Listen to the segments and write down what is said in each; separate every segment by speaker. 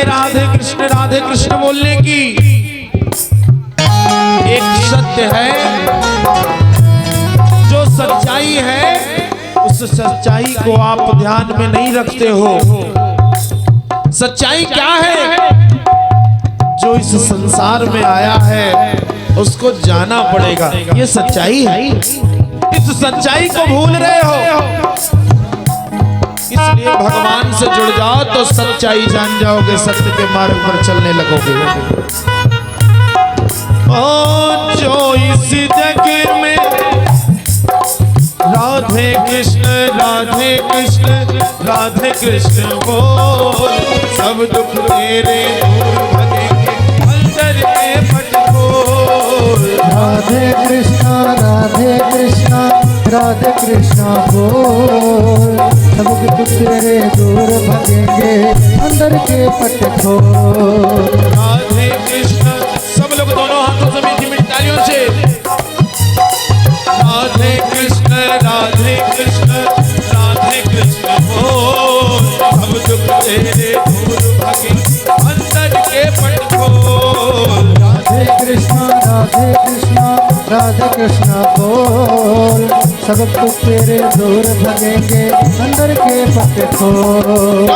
Speaker 1: राधे कृष्ण बोलने की एक सत्य है, जो सच्चाई है उस सच्चाई को आप ध्यान में नहीं रखते हो। सच्चाई क्या है? जो इस संसार में आया है उसको जाना पड़ेगा, ये सच्चाई है। इस सच्चाई को भूल रहे हो, इसलिए भगवान से जुड़ जाओ तो सच्चाई जान जाओगे, सत्य के मार्ग पर चलने लगोगे। ओ जो इस जग में राधे कृष्ण राधे कृष्ण राधे कृष्ण बोल, सब दुख तेरे दूर भगेंगे अंदर के पट खोल।
Speaker 2: राधे कृष्णा राधे कृष्णा राधे कृष्णा बोल, सब दुख तेरे दूर भगेंगे अंदर के पट खोल।
Speaker 1: राधे कृष्ण, सब लोग दोनों हाथों से मीठी मीठी तालियों से राधे कृष्ण राधे कृष्ण राधे कृष्ण बोल, सब दुख तेरे दूर भगेंगे अंदर के पट खोल।
Speaker 2: राधे कृष्णा राधे कृष्णा बोल, सब दुख तेरे दूर भगेंगे अंदर के पट खोल।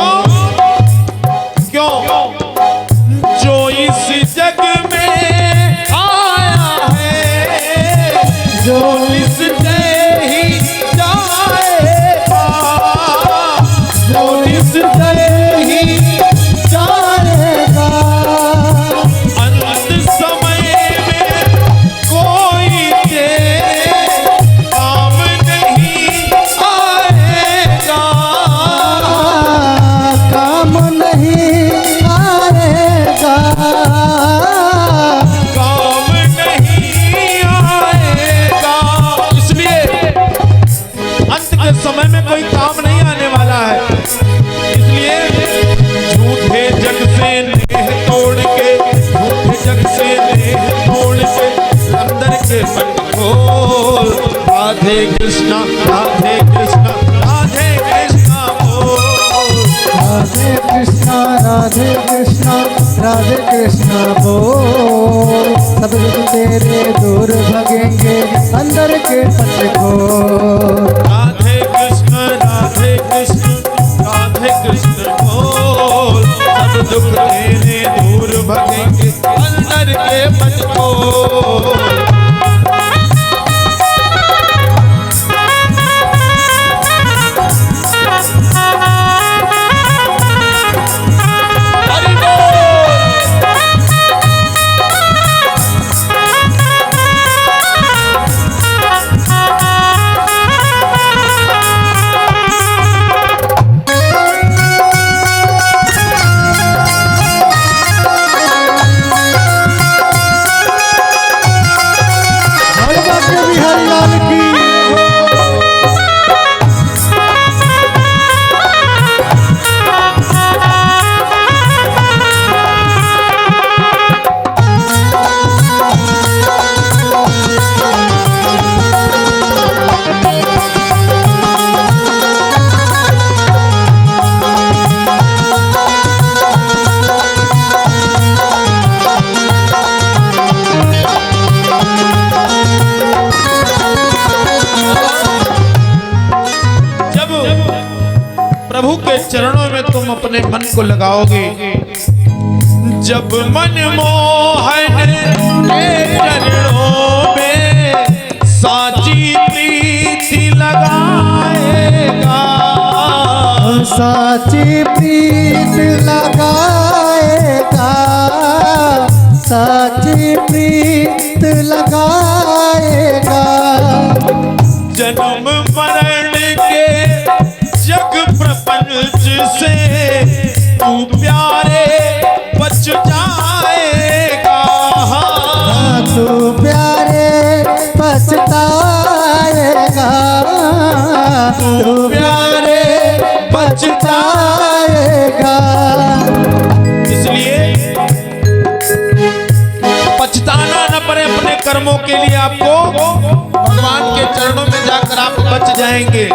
Speaker 1: क्यों? जो इस जग में आया है, जो इस जय ही जाएगा, जो इस जय ही
Speaker 2: जाएगा,
Speaker 1: अंत समय में कोई तेरे काम नहीं आएगा,
Speaker 2: काम नहीं आएगा,
Speaker 1: काम नहीं आएगा। इसलिए अंत के समय में कोई काम नहीं आने वाला है। इसलिए झूठे जग से नेह तोड़ के, झूठे जग से नेह तोड़ के अंदर के पट खोल। राधे कृष्णा राधे कृष्णा राधे कृष्णा बोल।
Speaker 2: राधे कृष्णा राधे कृष्णा राधे कृष्णा बोल, सब दुख तेरे दूर भगेंगे अंदर के पट खोल।
Speaker 1: राधे कृष्ण राधे कृष्ण राधे कृष्ण बोल, सब दुख तेरे दूर भगेंगे अंदर के पट खोल। हरि बोल।
Speaker 2: हरि बाबा बिहारी लाल की।
Speaker 1: जब प्रभु के चरणों में तुम अपने मन को लगाओगे, जब मन मोहन के चरणों में साची प्रीति लगाएगा,
Speaker 2: साची प्रीत लगाएगा, साची प्रीत लगाएगा,
Speaker 1: जन्म मरण के जग प्रपंच से तू प्यारे बच जाएगा,
Speaker 2: तू प्यारे पछताएगा, तू प्यारे पछताएगा।
Speaker 1: इसलिए पछताना न पड़े अपने कर्मों के लिए, आपको भगवान के चरणों में जाकर आप बच जाएंगे।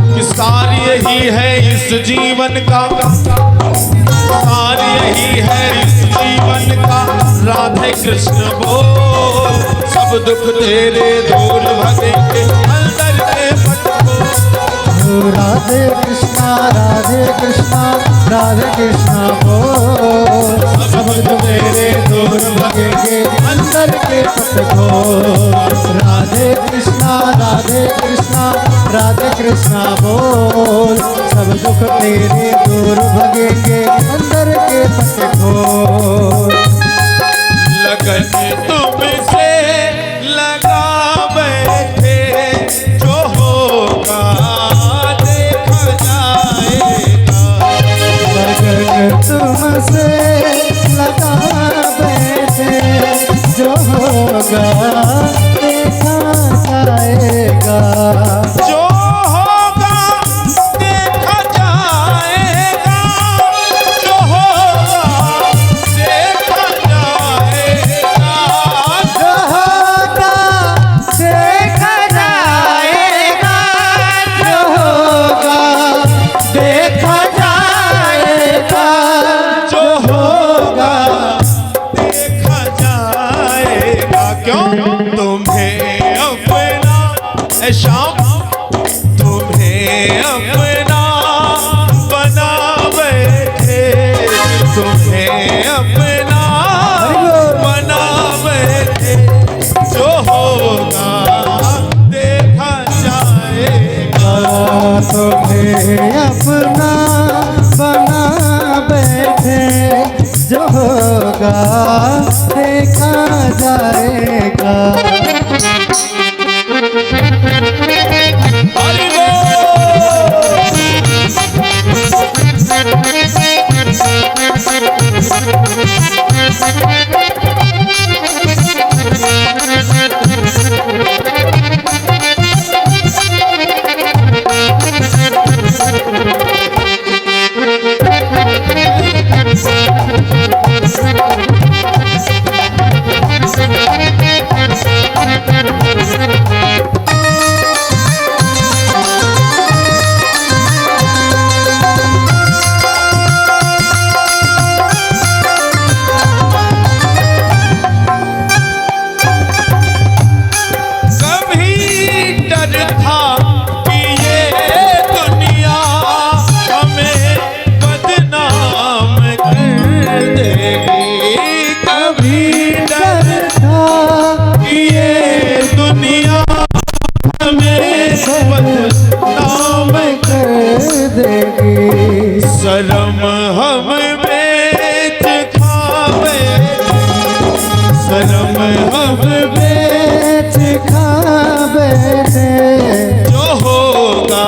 Speaker 1: कि सार यही है इस जीवन का, सार यही है इस जीवन का, राधे कृष्ण बोल। सब दुख तेरे दूर भगेंगे अंदर के पट को।
Speaker 2: राधे कृष्णा राधे कृष्णा राधे कृष्णा बोल। सब दुख तेरे दूर भगेंगे अंदर के पट को। राधे कृष्णा राधे कृष्णा राधे कृष्णा बोल। सब दुख तेरे दूर भगेंगे अंदर के पट को।
Speaker 1: लगन तुमसे लगा बैठे, जो होगा देखा जाएगा।
Speaker 2: लगन तुमसे लगा बैठे, जो होगा देखा जाएगा।
Speaker 1: जो होगा देखा जाएगा, जो होगा देखा जाएगा।
Speaker 2: जो होगा देखा जाएगा। जो होगा देखा जाएगा।
Speaker 1: जो होगा देखा जाएगा। क्यों तुम्हें अपना ऐ शाम, तुम्हें अपना बना बैठे, तुम्हें अपना बना बैठे। जो होगा देखा जाएगा।
Speaker 2: तुम्हें अपना बना बैठे, जो होगा देखा जाएगा।
Speaker 1: हरि बोल। शर्म हम बेच खावे, शर्म हम
Speaker 2: बेच खावे से।
Speaker 1: जो होगा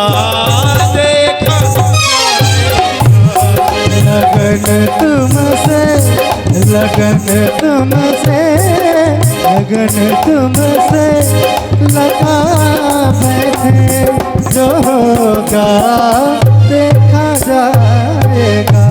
Speaker 1: देखा
Speaker 2: लगन तुमसे लगन तुमसे लगन तुमसे लगा बैठे, जो होगा देखा जाएगा।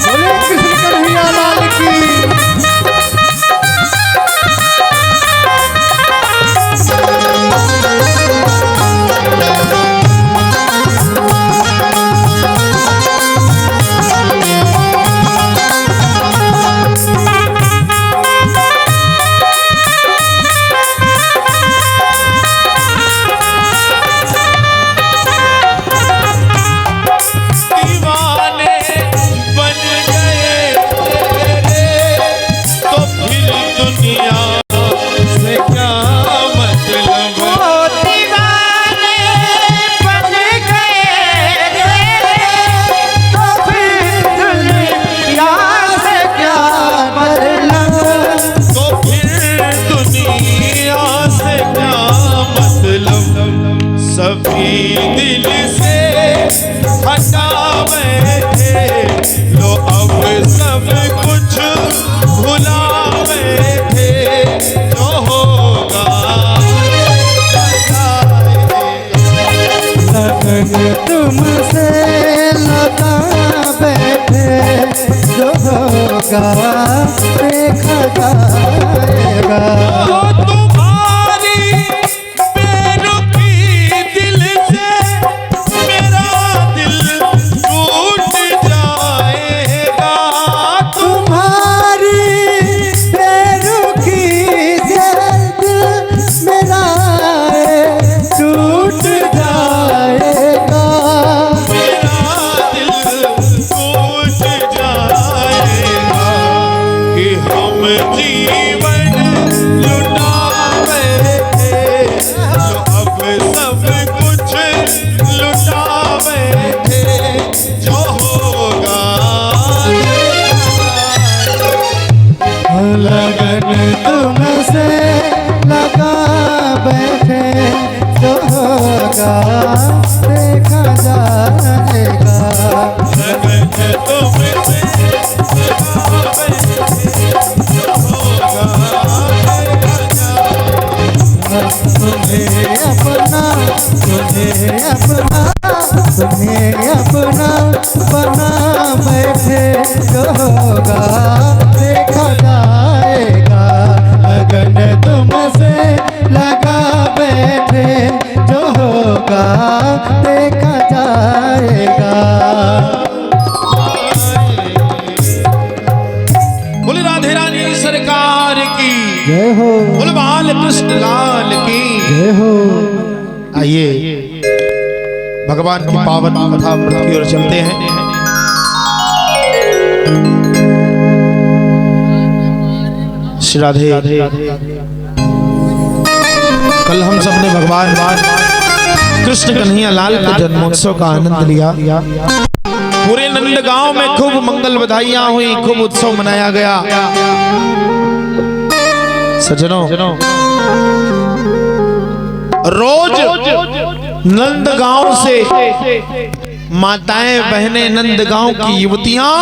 Speaker 2: बोले कृष्ण कन्हैया लाल की। होगा देखा जाएगा।
Speaker 1: तुम्हारी बेरुखी दिल से मेरा दिल टूट जाएगा।
Speaker 2: तुम्हारी बेरुखी से दिल मेरा टूट जाएगा।
Speaker 1: मेरा दिल टूट जाएगा कि हम जीवन लुटावे थे, जो अब सब कुछ लुटावे थे, जो होगा
Speaker 2: लगन तुमसे लगा बैठे जो होगा देखा जाएगा।
Speaker 1: लगन तुमसे लगावे थे, जो होगा
Speaker 2: तुम्हें अपना बना बैठे जो होगा देखा जाएगा। लगन तुमसे लगा बैठे जो होगा देखा जाएगा।
Speaker 1: बोले राधे रानी सरकार की
Speaker 2: जय हो
Speaker 1: बोले बाल कृष्ण लाल की
Speaker 2: जय हो।
Speaker 1: आइए भगवान की पावन कथा अमृत की ओर चलते हैं। श्री राधे। कल हम सब ने भगवान कृष्ण कन्हैया लाल के जन्मोत्सव का आनंद लिया। पूरे नंदगांव में खूब मंगल बधाइयां हुई, खूब उत्सव मनाया गया। सज्जनों, रोज नंदगांव से माताएं बहनें, नंदगांव की युवतियां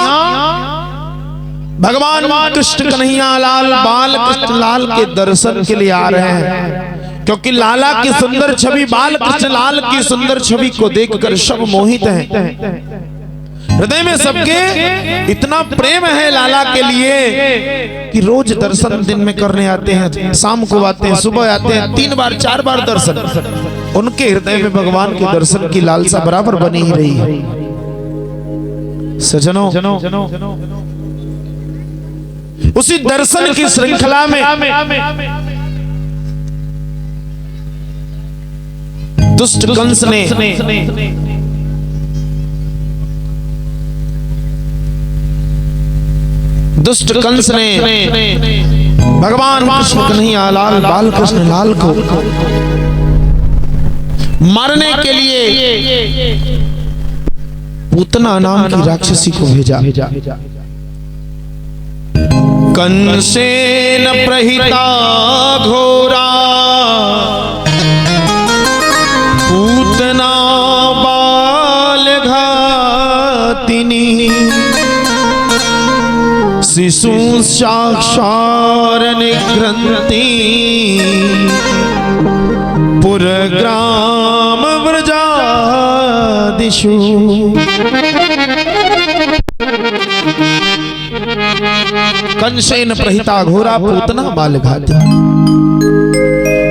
Speaker 1: भगवान कृष्ण कन्हैया लाल बाल कृष्ण लाल के दर्शन के लिए आ रहे हैं, क्योंकि लाला की सुंदर छवि, बाल कृष्ण लाल की सुंदर छवि को देखकर सब मोहित हैं। हृदय में सबके इतना प्रेम है लाला के लिए कि रोज दर्शन दिन में करने आते हैं, शाम को आते हैं, सुबह आते हैं, 3 बार 4 बार दर्शन। उनके हृदय में भगवान के दर्शन की लालसा बराबर बनी ही रही है। सज्जनों, उसी दर्शन की श्रृंखला में दुष्ट कंस ने भगवान कृष्ण कन्हैया लाल बाल कृष्ण लाल को मारने के लिए पूतना नाम की राक्षसी को भेजा। कंसेन प्रहिता घोरा पूतना बाल घातिनी शिशु साक्षार निग्रंथि पुरग्राम व्रजादिषु। कंसेन प्रहिता घोरा पूतना बाल घातिनी।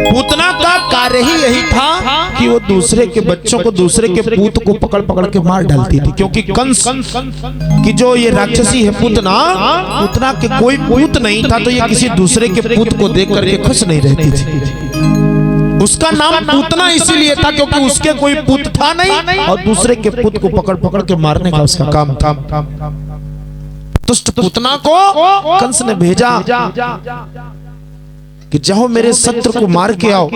Speaker 1: पूतना का कार्य ही यही था कि वो दूसरे के बच्चों को, दूसरे के पूत को पकड़ पकड़ के मार डालती थी, क्योंकि कंस की जो ये राक्षसी है पूतना के कोई पूत नहीं था, तो ये किसी दूसरे के पूत को देख करके खुश नहीं रहती थी। उसका नाम पूतना इसीलिए था क्योंकि उसके कोई पुत्र था नहीं और दूसरे के पुत्र को पकड़ पकड़ के मारने का उसका काम था। दुष्ट पूतना को कंस ने भेजा कि जाओ मेरे शत्रु को मार के आओ,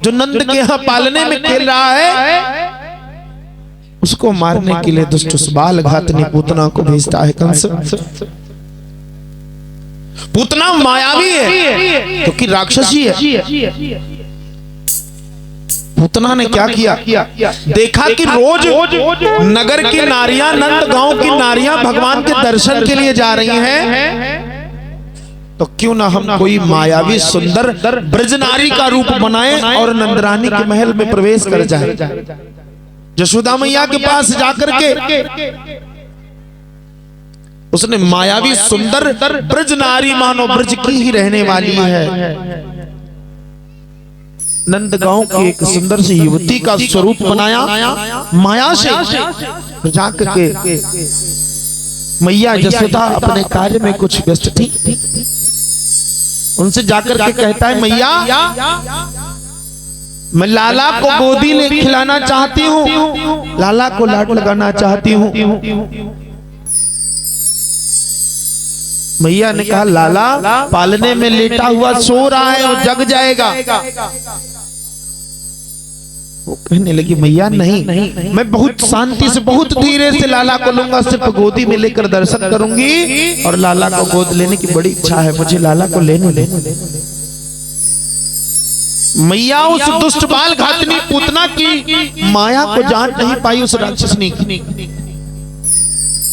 Speaker 1: जो नंद के यहाँ पालने में खेल रहा है उसको मारने के लिए दुष्ट बाल घातनी पूतना को भेजता है कंस। पूतना मायावी है क्योंकि राक्षसी है। पूतना ने क्या किया, देखा कि रोज नगर की नारियां, नंद गांव की नारियां भगवान के दर्शन के लिए जा रही हैं, तो क्यों ना हम कोई मायावी सुंदर ब्रजनारी का रूप बनाएं और नंदरानी के महल में प्रवेश कर जाए। यशोदा मैया के पास जाकर के उसने मायावी सुंदर ब्रज नारी मानो ब्रज की ही रहने वाली है। नंदगांव की एक सुंदर सी युवती का स्वरूप बनाया माया से। जाकर के मैया यशोदा अपने कार्य में कुछ व्यस्त थी। उनसे जाकर के कहता है, मैया मैं लाला को गोदी ले खिलाना चाहती हूँ, लाला को लाड लगाना चाहती हूँ। मैया ने कहा, लाला पालने में लेटा हुआ सो रहा है, वो जग जाएगा। वो कहने लगी, मैया नहीं, मैं बहुत शांति से बहुत धीरे से लाला को लूंगा, सिर्फ गोदी में लेकर दर्शन करूंगी और लाला को गोद लेने की बड़ी इच्छा है, मुझे लाला को लेने। मैया उस दुष्ट बाल घातनी पूतना की माया को जान नहीं पाई उस राक्षसनी की।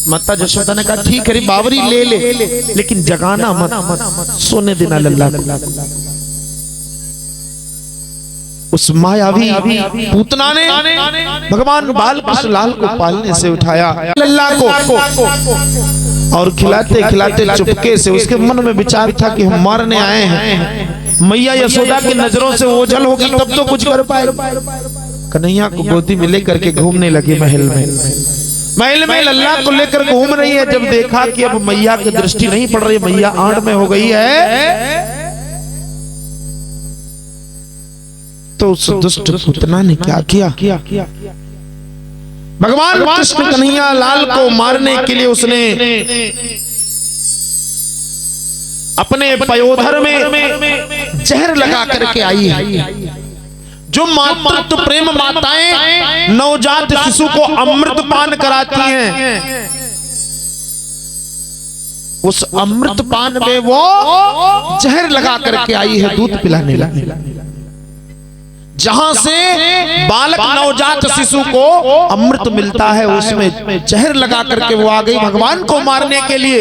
Speaker 1: माता यशोदा ने कहा, ठीक है बावरी ले लेकिन जगाना मत, सोने देना लल्ला को। उस मायावी पूतना ने भगवान बाल कृष्ण लाल को पालने से उठाया लल्ला को और खिलाते खिलाते चुपके से उसके मन में विचार था कि हम मारने आए हैं। मैया यशोदा की नजरों से ओझल होगी तब तो कुछ कर पाए। कन्हैया को गोदी में लेकर के घूमने लगी महल में लल्ला को लेकर घूम रही है। जब देखा कि अब मैया की दृष्टि नहीं पड़ रही, मैया आड़ में हो गई है, तो उस दुष्ट पूतना ने क्या किया? भगवान कृष्ण कन्हैया लाल को मारने के लिए उसने अपने पयोधर में जहर लगा करके आई है। जो मातृत्व प्रेम माताएं नवजात शिशु को अमृत पान कराती हैं, उस अमृत पान में वो जहर लगा करके आई है, दूध पिलाने लगी। जहां से बालक नवजात शिशु को अमृत मिलता है, उसमें जहर लगा करके वो आ गई भगवान को मारने के लिए।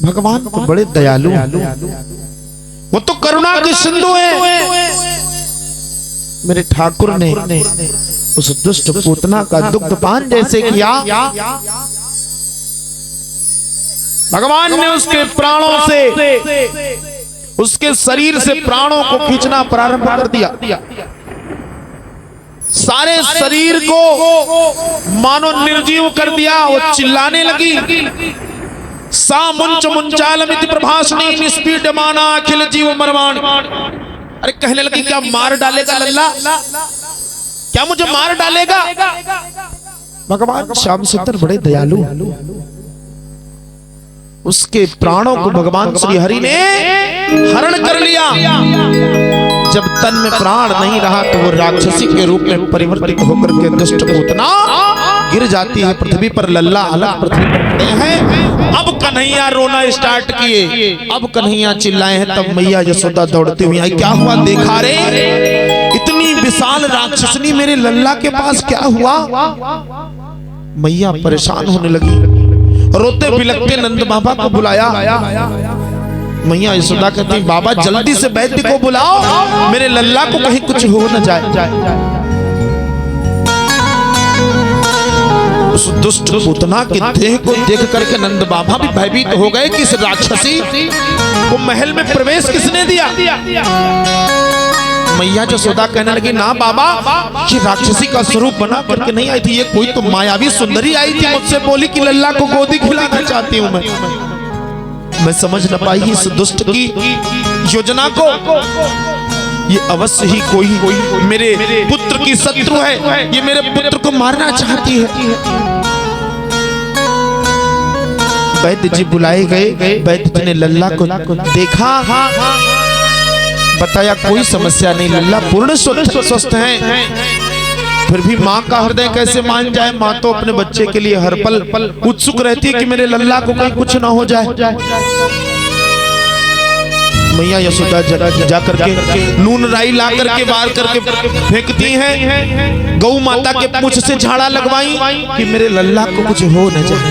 Speaker 1: भगवान तो बड़े दयालु, वो तो करुणा के सिंधु है। मेरे ठाकुर ने उस दुष्ट पूतना का दुग्ध पान जैसे किया, भगवान ने उसके प्राणों से, उसके शरीर से प्राणों को खींचना प्रारंभ कर दिया। सारे शरीर को मानो निर्जीव कर दिया। वो चिल्लाने लगी, सा मुंच मुंचालमिति प्रभाषणी निष्पीडमाना अखिल जीव मरवाण। अरे कहने लगी, क्या मार डालेगा लल्ला? क्या मुझे मार डालेगा? भगवान श्याम सुंदर बड़े दयालु, उसके प्राणों को भगवान श्री हरि ने हरण कर लिया। जब तन में प्राण नहीं रहा तो वो राक्षसी के रूप में परिवर्तित होकर के दुष्ट पूतना गिर जाती है पृथ्वी पर। लल्ला अलग पृथ्वी पर पड़े हैं। अब कन्हैया रोना स्टार्ट किए, अब कन्हैया चिल्लाए हैं। तब मैया यशोदा दौड़ती हुई आई, क्या हुआ देखा रे? इतनी विशाल राक्षसनी मेरे लल्ला के पास, क्या हुआ? मैया परेशान होने लगी, रोते बिलखते नंद बाबा को बुलाया। मैया यशोदा कहती, बाबा जल्दी से वैद्य को बुलाओ, मेरे लल्ला को कहीं कुछ हो न जाए। उस दुष्ट पूतना की देह को देख करके नंद बाबा भी भयभीत हो गए कि इस राक्षसी को महल में प्रवेश किसने दिया? मैया यशोदा कहने लगी, ना बाबा, ये राक्षसी का स्वरूप बना करके नहीं आई थी, ये कोई तो मायावी सुंदरी आई थी, मुझसे बोली कि लल्ला को गोदी खिलाना चाहती हूँ मैं समझ न पाई इस दुष्ट की योजना को। ये अवश्य ही कोई मेरे पुत्र की शत्रु है, ये मेरे पुत्र को मारना चाहती है। वैद्य जी बुलाए गए, वैद्य जी ने लल्ला को देखा, बताया कोई समस्या नहीं, लल्ला पूर्ण स्वस्थ हैं। फिर भी माँ का हृदय कैसे मान जाए? माँ तो अपने बच्चे के लिए हर पल उत्सुक रहती है कि मेरे लल्ला को कहीं कुछ ना हो जाए। मैया यशोदा जाकर के नून राई ला करके वार करके फेंकती हैं। गौ माता के पूंछ से झाड़ा लगवाई कि मेरे लल्ला को कुछ हो न जाए।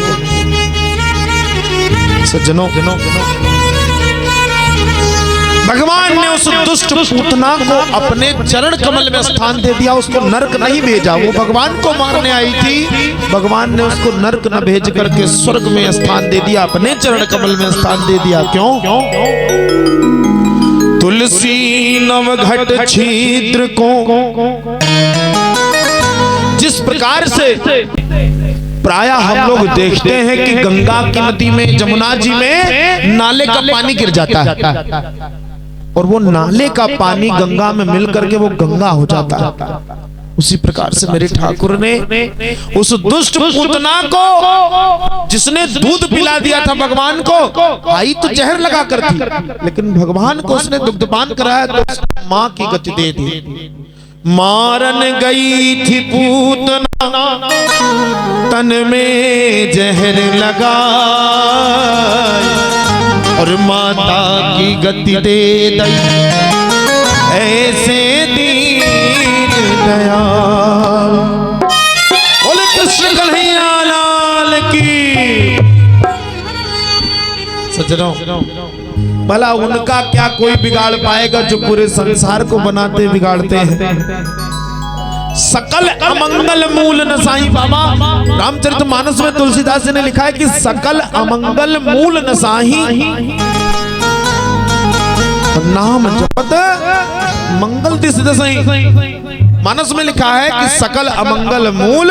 Speaker 1: सज्जनों, भगवान ने उस दुष्ट पूतना को अपने चरण कमल में स्थान दे दिया, उसको नरक नहीं भेजा। वो भगवान को मारने आई थी, भगवान ने उसको नरक न भेज करके स्वर्ग में स्थान दे दिया, अपने चरण कमल में स्थान दे दिया। क्यों? तुलसी नवघट छिद्र को जिस प्रकार से प्रायः हम लोग देखते हैं कि गंगा की नदी में, जमुना जी में नाले का पानी गिर जाता है और वो नाले का पानी गंगा में मिल करके वो गंगा हो जाता है। उसी प्रकार से मेरे ठाकुर ने उस दुष्ट पूतना को, जिसने दूध पिला दिया था भगवान को, आई तो जहर लगा कर थी, लेकिन भगवान को उसने दुग्धपान कराया तो माँ की गति दे दी। मारन गई थी पूतना तन में जहर लगा और माता की गति दे दी, ऐसे दीन दयाल। बोले कृष्ण कन्हैया लाल की। सज्जनों, भला उनका क्या कोई बिगाड़ पाएगा जो पूरे संसार को बनाते बिगाड़ते हैं। सकल अमंगल मूल नसाई। बाबा रामचरितमानस में तुलसीदास जी ने लिखा है कि सकल अमंगल मूल नसाही, नाम जपत मंगल दिस दसही। मानस में लिखा है कि सकल अमंगल मूल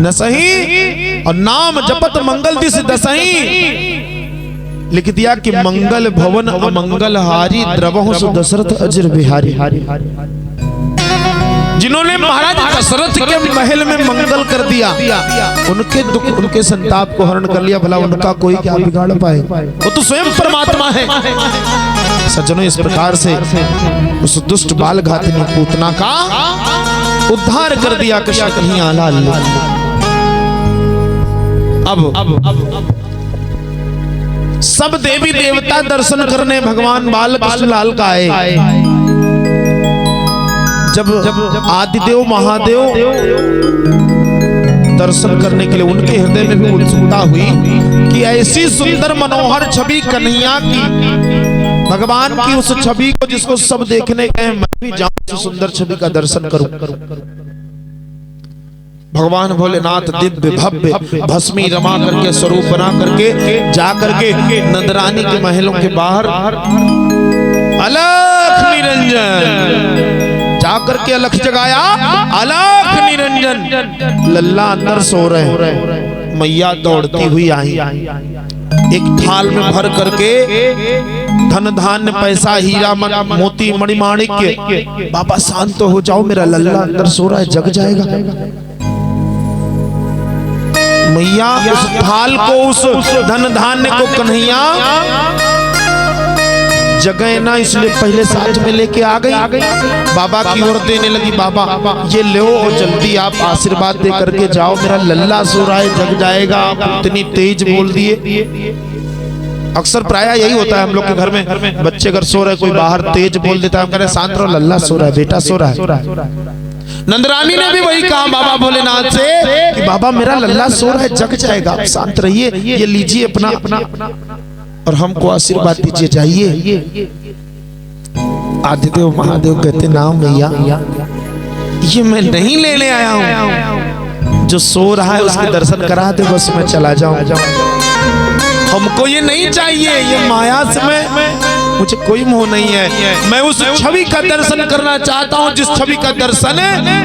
Speaker 1: नसही और नाम जपत मंगल दिस दसही। लिख दिया कि मंगल भवन अमंगल हारी, द्रवहु सु दशरथ अजर बिहारी। जिन्होंने महाराज दशरथ के महल में मंगल कर दिया, उनके दुख, उनके संताप को हरण कर लिया, भला उनका कोई क्या बिगाड़ पाए? वो तो स्वयं परमात्मा है। सज्जनों, इस प्रकार से उस दुष्ट बाल घातिनी पूतना का उद्धार कर दिया कृष्ण कन्हैया लाल। अब सब देवी देवता दर्शन करने भगवान बाल कृष्ण लाल का आए। जब आदिदेव महादेव दर्शन करने के लिए, उनके हृदय में भी उत्सुकता हुई कि ऐसी सुंदर मनोहर छवि कन्हैया की, भगवान की उस छवि को जिसको सब देखने गए, मैं भी जाऊं उस सुंदर छवि का दर्शन करूं। भगवान भोलेनाथ दिव्य भव्य भस्मी रमा करके स्वरूप बना करके जा करके नंदरानी के महलों के बाहर अलख निरंजन जा करके अलख जगाया। अलख निरंजन लल्ला अंदर सो रहे, मैया दौड़ती हुई आई, एक थाल में भर करके धन धान्य पैसा हीरा मोती मणिमाणिक्य। बाबा शांत तो हो जाओ, मेरा लल्ला अंदर सो रहा है, जग जाएगा। मैया उस थाल को, उस धन धान्य को कन्हैया जगह ना, इसलिए पहले साथ में लेके आ गई, बाबा की ओर देने लगी। बाबा ये लो और जल्दी आप आशीर्वाद दे करके जाओ, मेरा लल्ला सो रहा है, जग जाएगा। आप इतनी तेज बोल दिए। अक्सर प्राय यही होता है हम लोग के घर में, बच्चे अगर सो रहे, कोई बाहर तेज बोल देता है, हम कह रहे शांत रहो, लल्ला सो रहा है, बेटा सो रहा है। नंदरानी ने भी वही कहा बाबा भोलेनाथ से कि बाबा मेरा लल्ला सो रहा है, जग जाएगा, आप शांत रहिए, ये लीजिए अपना और हमको आशीर्वाद दीजिए, जाइए। आदिदेव महादेव कहते ना मैया, ये मैं नहीं लेने आया हूँ, जो सो रहा है उसके दर्शन करा दे, बस मैं चला जाऊं। हमको ये नहीं चाहिए, ये माया से मुझे कोई मोह नहीं है। मैं उस छवि का दर्शन करना चाहता हूँ जिस छवि का दर्शन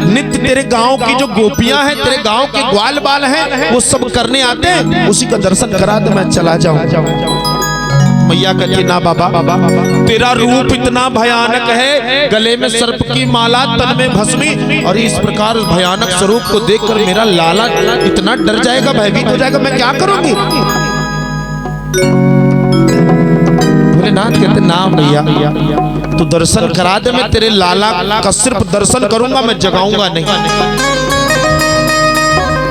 Speaker 1: नित्य तेरे गांव की जो गोपियां हैं, तेरे गांव के ग्वाल बाल हैं, वो सब करने आते हैं, उसी का दर्शन करा दे, मैं चला जाऊं। मैया कहती ना बाबा, तेरा रूप इतना भयानक है, गले में सर्प की माला, तन में भस्मी, और इस प्रकार भयानक स्वरूप को देखकर मेरा लाला इतना डर जाएगा, भयभीत हो जाएगा, मैं क्या करूंगी? भोलेनाथ कहते ना भैया, तू दर्शन करा दे, मैं तेरे लाला का सिर्फ दर्शन करूंगा, मैं जगाऊंगा नहीं।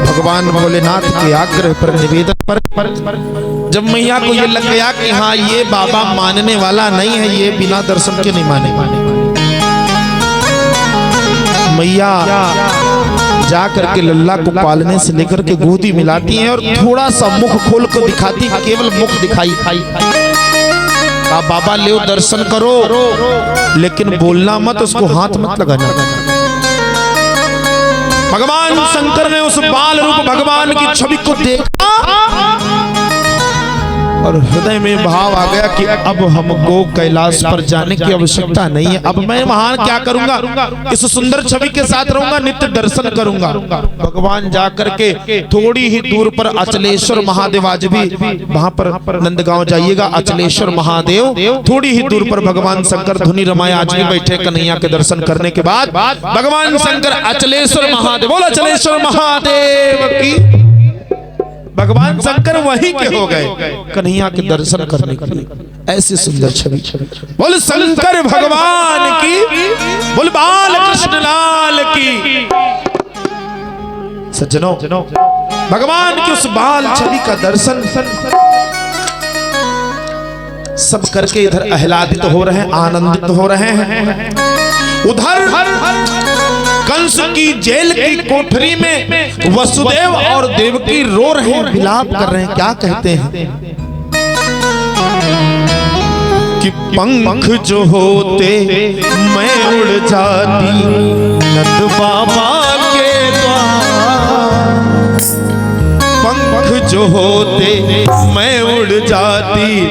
Speaker 1: भगवान भोलेनाथ के आग्रह पर, निवेदन पर जब मैया को ये लग गया कि हाँ ये बाबा मानने वाला नहीं है, ये बिना दर्शन के नहीं मानेगा, मैया जा करके लल्ला को पालने से लेकर के गोदी मिलाती हैं और थोड़ा सा मुख खोल कर दिखाती, केवल मुख दिखाई। कहा बाबा ले दर्शन करो, लेकिन बोलना मत, उसको हाथ मत लगाना। भगवान शंकर ने उस बाल रूप भगवान की छवि को देखा और हृदय में भाव आ गया कि अब हमको कैलाश पर जाने की आवश्यकता नहीं है। अब मैं वहां क्या करूंगा, इस सुंदर छवि के साथ रहूंगा, नित्य दर्शन करूंगा। भगवान जाकर के थोड़ी ही दूर पर अचलेश्वर महादेव, आज भी वहां पर नंदगांव जाइएगा, अचलेश्वर महादेव थोड़ी ही दूर पर भगवान शंकर धुनी रमाए आज भी बैठे कन्हैया के दर्शन करने के बाद भगवान शंकर अचलेश्वर महादेव, बोला अचलेश्वर महादेव की। भगवान शंकर वहीं के हो गए कन्हैया के दर्शन करने के लिए। ऐसी सुंदर छवि, बोल शंकर भगवान की, बोल बाल कृष्ण लाल की। सज्जनों, भगवान की उस बाल छवि का दर्शन सब करके इधर आह्लादित हो रहे हैं, आनंदित हो रहे हैं। उधर कंस की जेल की कोठरी में वसुदेव और देवकी रो रहे हैं, विलाप कर रहे हैं। क्या कहते हैं कि पंख जो होते मैं उड़ जाती नंद बाबा के द्वार, पंख जो होते मैं उड़ जाती